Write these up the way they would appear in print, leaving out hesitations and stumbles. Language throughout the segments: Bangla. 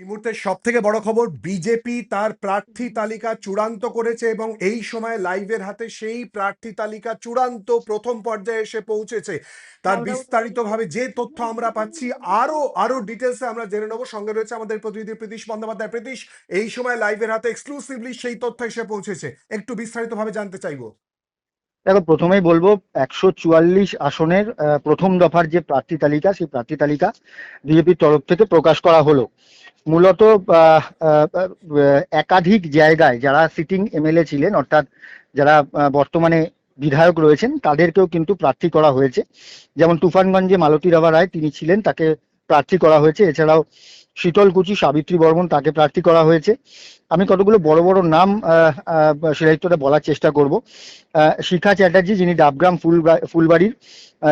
এই মুহূর্তে সব থেকে বড় খবর, বিজেপি তার প্রার্থী তালিকা চূড়ান্ত করেছে এবং এই সময় লাইভের হাতে সেই প্রার্থী তালিকা চূড়ান্ত প্রথম পর্যায়ে এসে পৌঁছেছে। তার বিস্তারিতভাবে যে তথ্য আমরা পাচ্ছি, আরো ডিটেলসে আমরা জেনে নেবো। সঙ্গে রয়েছে আমাদের প্রতিনিধি প্রীতিশ বন্দ্যোপাধ্যায়। প্রীতিশ, এই সময় লাইভের হাতে এক্সক্লুসিভলি সেই তথ্য এসে পৌঁছেছে, একটু বিস্তারিতভাবে জানতে চাইবো। দেখো, প্রথমেই বলবো 144 আসনের প্রথম দফার যে প্রার্থী তালিকা, সেই প্রার্থী তালিকা বিজেপির তরফ থেকে প্রকাশ করা হলো। মূলত একাধিক জায়গায় যারা সিটিং এমএলএ ছিলেন, অর্থাৎ যারা বর্তমানে বিধায়ক রয়েছেন, তাদেরকেও কিন্তু প্রার্থী করা হয়েছে। যেমন তুফানগঞ্জে মালতী রাভা রায় তিনি ছিলেন, তাকে প্রার্থী করা হয়েছে। এছাড়াও শীতলকুচি সাবিত্রী বর্মন, তাকে প্রার্থী করা হয়েছে। আমি কতগুলো বড় বড় নাম শিলায়িতটা বলার চেষ্টা করব। শিখা চ্যাটার্জি, যিনি ডাবগ্রাম ফুলবাড়ির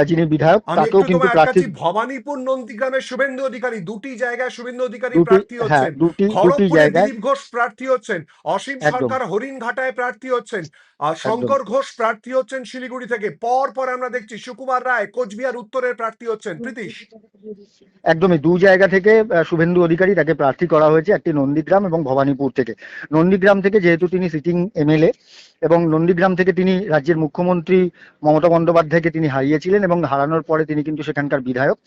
যিনি বিধায়ক, তাকেও কিন্তু প্রার্থী। ভবানীপুর নন্দীগ্রামের শুভেন্দু অধিকারী, দুটি জায়গায় শুভেন্দু অধিকারী দুটি, প্রার্থী হ্যাঁ, হচ্ছেন। দুটি খড়গপুরে জায়গায় দিলীপ ঘোষ প্রার্থী হচ্ছেন, অসীম একদম সরকার হরিণঘাটায় প্রার্থী হচ্ছেন, আর একদম শঙ্কর ঘোষ প্রার্থী হচ্ছেন শিলিগুড়ি থেকে। পর পর আমরা দেখছি সুকুমার রায় কোচবিহার উত্তরের প্রার্থী হচ্ছেন। প্রীতিশ, একদমই দু জায়গা থেকে শুভেন্দু অধিকারী তাকে প্রার্থী করা হয়েছে, একটি নন্দীগ্রাম এবং ভবানীপুর থেকে। নন্দীগ্রাম থেকে যেহেতু তিনি সিটিং এমএলএ এবং নন্দীগ্রাম থেকে তিনি রাজ্যের মুখ্যমন্ত্রী মমতা বন্দ্যোপাধ্যায়কে তিনি হারিয়েছিলেন এবং হারানোর পরে তিনি কিন্তু সেখানকার বিধায়ক,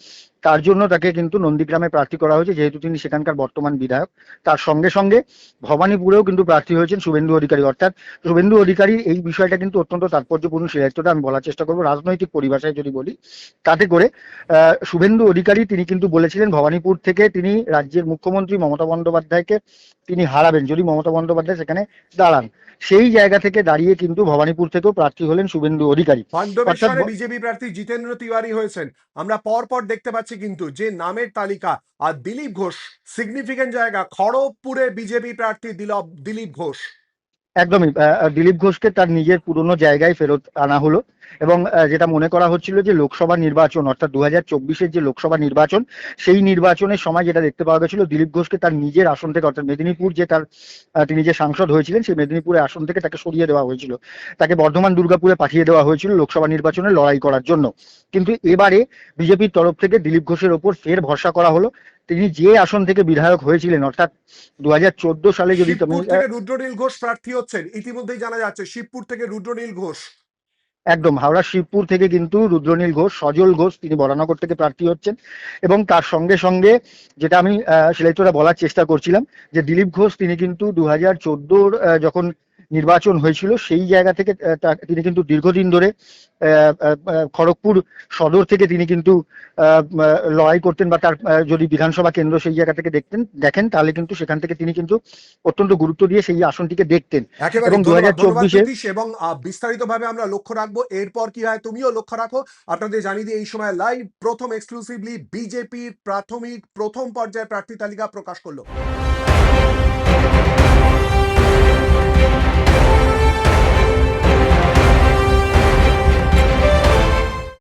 তার জন্য তাকে কিন্তু নন্দীগ্রামে প্রার্থী করা হয়েছে, যেহেতু তিনি সেখানকার বর্তমান বিধায়ক। তার সঙ্গে সঙ্গে ভবানীপুরেও কিন্তু প্রার্থী হয়েছেন শুভেন্দু অধিকারী। অর্থাৎ শুভেন্দু অধিকারীর এই বিষয়টা কিন্তু অত্যন্ত তাৎপর্যপূর্ণ। সিদ্ধান্তটা আমি বলার চেষ্টা করবো রাজনৈতিক পরিভাষায় যদি বলি, তাতে করে শুভেন্দু অধিকারী তিনি কিন্তু বলেছিলেন ভবানীপুর থেকে তিনি রাজ্যের মুখ্যমন্ত্রী মমতা বন্দ্যোপাধ্যায়কে তিনি হারাবেন যদি মমতা বন্দ্যোপাধ্যায় সেখানে দাঁড়ান। সেই জায়গা থেকে দাঁড়িয়ে কিন্তু ভবানীপুর থেকেও প্রার্থী হলেন শুভেন্দু অধিকারী। অর্থাৎ বান্দবেশ্বরে বিজেপি প্রার্থী জিতেন্দ্র তিওয়ারি হয়েছেন। আমরা পর পর দেখতে পাচ্ছি কিন্তু যে নামের তালিকা, আর দিলীপ ঘোষ সিগনিফিকেন্ট জায়গা, খড়গপুরে বিজেপি প্রার্থী দিলীপ ঘোষ। একদমই দিলীপ ঘোষকে তার নিজের পুরনো জায়গায় ফেরত আনা হলো এবং যেটা মনে করা হচ্ছিল যে লোকসভা নির্বাচন, অর্থাৎ 2024-এর যে লোকসভা নির্বাচন, সেই নির্বাচনের সময় যেটা দেখতে পাওয়া গেছিল, দিলীপ ঘোষকে তার নিজের আসন থেকে, অর্থাৎ মেদিনীপুর যে তার তিনি যে সাংসদ হয়েছিলেন, সেই মেদিনীপুরের আসন থেকে তাকে সরিয়ে দেওয়া হয়েছিল, তাকে বর্ধমান দুর্গাপুরে পাঠিয়ে দেওয়া হয়েছিল লোকসভা নির্বাচনে লড়াই করার জন্য। কিন্তু এবারে বিজেপির তরফ থেকে দিলীপ ঘোষের ওপর ফের ভরসা করা হলো। তিনি যে আসন থেকে বিধায়ক হয়েছিলেন, অর্থাৎ 2014 সালে, যদি তুমি শিবপুর থেকে রুদ্রনীল ঘোষ প্রার্থী হচ্ছেন, ইতিমধ্যেই জানা যাচ্ছে শিবপুর থেকে রুদ্রনীল ঘোষ। একদম হাওড়া শিবপুর থেকে কিন্তু রুদ্রনীল ঘোষ, সজল ঘোষ তিনি বরানগর থেকে প্রার্থী হচ্ছেন। এবং তার সঙ্গে সঙ্গে যেটা আমি শিলাইতরা বলার চেষ্টা করছিলাম, যে দিলীপ ঘোষ তিনি কিন্তু 2014 যখন নির্বাচন হয়েছিল, সেই জায়গা থেকে তিনি কিন্তু দীর্ঘদিন ধরে খড়গপুর সদর থেকে তিনি কিন্তু লড়াই করতেন, বা তার যদি বিধানসভা কেন্দ্র সেই জায়গা থেকে দেখেন, তাহলে কিন্তু সেখান থেকে তিনি কিন্তু অত্যন্ত গুরুত্ব দিয়ে সেই আসনটিকে দেখতেন। এবং 2024-এ এবং বিস্তারিতভাবে আমরা লক্ষ্য রাখবো এরপর কি হয়, তুমিও লক্ষ্য রাখো। আপনাদের জানিয়ে দিই এই সময় লাইভ প্রথম এক্সক্লুসিভলি বিজেপির প্রাথমিক প্রথম পর্যায়ে প্রার্থী তালিকা প্রকাশ করলো।